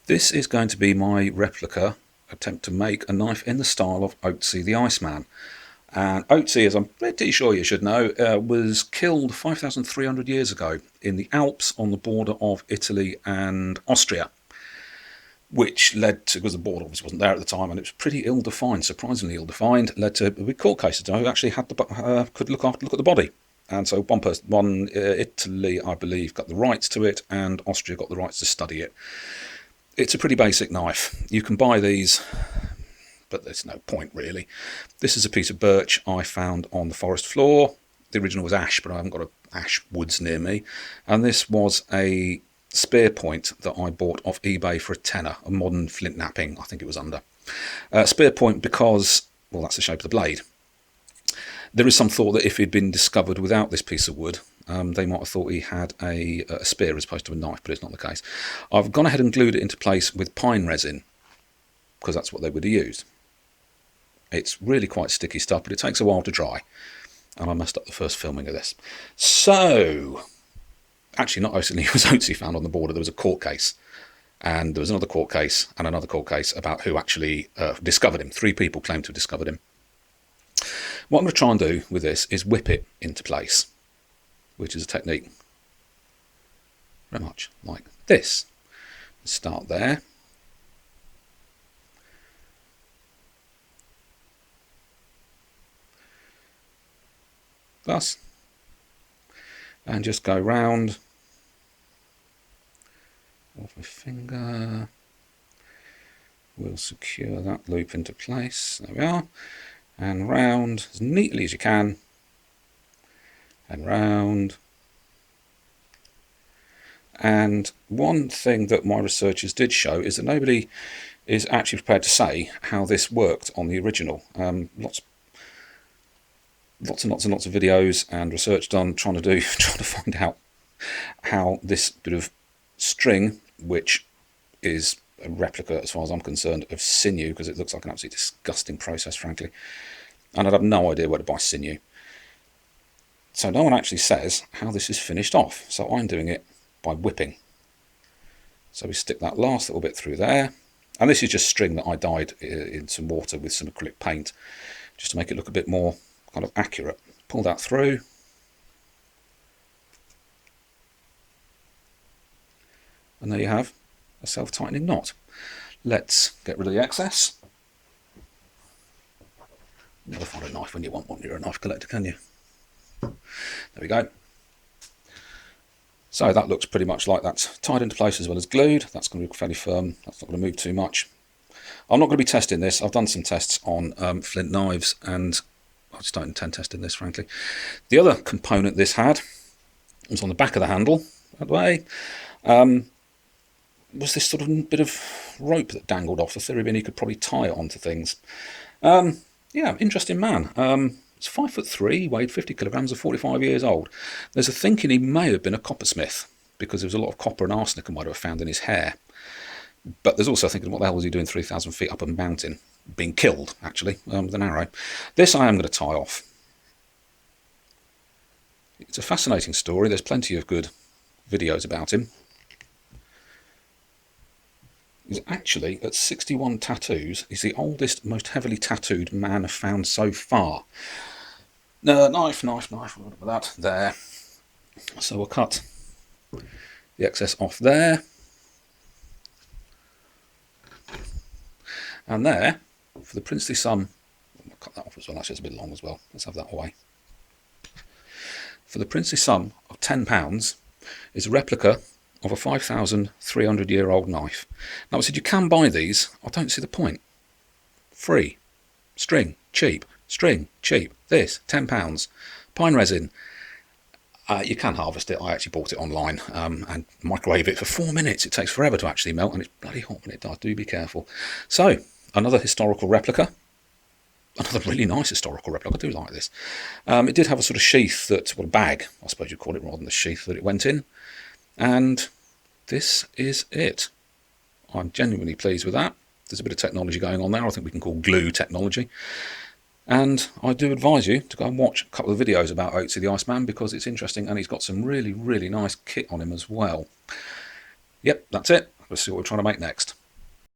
This is going to be my replica attempt to make a knife in the style of Otzi the Iceman. And Otzi, as I'm pretty sure you should know, was killed 5,300 years ago in the Alps on the border of Italy and Austria, which led to, because the border obviously wasn't there at the time, and it was pretty ill-defined, surprisingly ill-defined, led to a big court case who actually had could look at the body. And so Italy, I believe, got the rights to it, and Austria got the rights to study it. It's a pretty basic knife. You can buy these, but there's no point really. This is a piece of birch I found on the forest floor. The original was ash, but I haven't got ash woods near me. And this was a spear point that I bought off eBay for a tenner, a modern flint knapping, I think it was under. Spear point because, well, that's the shape of the blade. There is some thought that if he'd been discovered without this piece of wood, they might have thought he had a spear as opposed to a knife, but it's not the case. I've gone ahead and glued it into place with pine resin, because that's what they would have used. It's really quite sticky stuff, but it takes a while to dry. And I messed up the first filming of this. So, actually not only was Otzi found on the border, there was a court case. And there was another court case and another court case about who actually discovered him. 3 people claimed to have discovered him. What I'm going to try and do with this is whip it into place, which is a technique very much like this. Start there. Thus. And just go round with my finger. We'll secure that loop into place. There we are. And round as neatly as you can. And round. And one thing that my researchers did show is that nobody is actually prepared to say how this worked on the original. Lots and lots of videos and research done trying to find out how this bit of string, which is a replica as far as I'm concerned of sinew, because it looks like an absolutely disgusting process, frankly, and I'd have no idea where to buy sinew. So no one actually says how this is finished off, so I'm doing it by whipping. So we stick that last little bit through there, and this is just string that I dyed in some water with some acrylic paint, just to make it look a bit more kind of accurate. Pull that through. And there you have a self-tightening knot. Let's get rid of the excess. Never find a knife when you want one. You're a knife collector, can you? There we go. So that looks pretty much like that's tied into place as well as glued. That's going to be fairly firm. That's not going to move too much. I'm not going to be testing this. I've done some tests on flint knives, and I just don't intend testing this, frankly. The other component this had was on the back of the handle, that way. Was this sort of bit of rope that dangled off. The theory being he could probably tie it onto things. Yeah, interesting man. He's 5'3", weighed 50 kilograms, and 45 years old. There's a thinking he may have been a coppersmith, because there was a lot of copper and arsenic and might have found in his hair. But there's also thinking, what the hell was he doing 3,000 feet up a mountain? Being killed, actually, with an arrow. This I am going to tie off. It's a fascinating story. There's plenty of good videos about him. He's actually, at 61 tattoos, he's the oldest, most heavily tattooed man found so far. Knife, with that, there. So we'll cut the excess off there. And there, for the princely sum, I'll cut that off as well, actually it's a bit long as well, let's have that away. For the princely sum of £10 is a replica of a 5,300-year-old knife. Now I said you can buy these, I don't see the point. Free, string, cheap, this, £10, pine resin. You can harvest it. I actually bought it online and microwave it for 4 minutes. It takes forever to actually melt, and it's bloody hot when it does. Do be careful. So, another historical replica. Another really nice historical replica. I do like this. It did have a sort of sheath that, well, a bag, I suppose you'd call it, rather than the sheath that it went in. And this is it. I'm genuinely pleased with that. There's a bit of technology going on there. I think we can call glue technology. And I do advise you to go and watch a couple of videos about Otzi the Iceman, because it's interesting, and he's got some really, really nice kit on him as well. Yep, that's it. Let's see what we're trying to make next.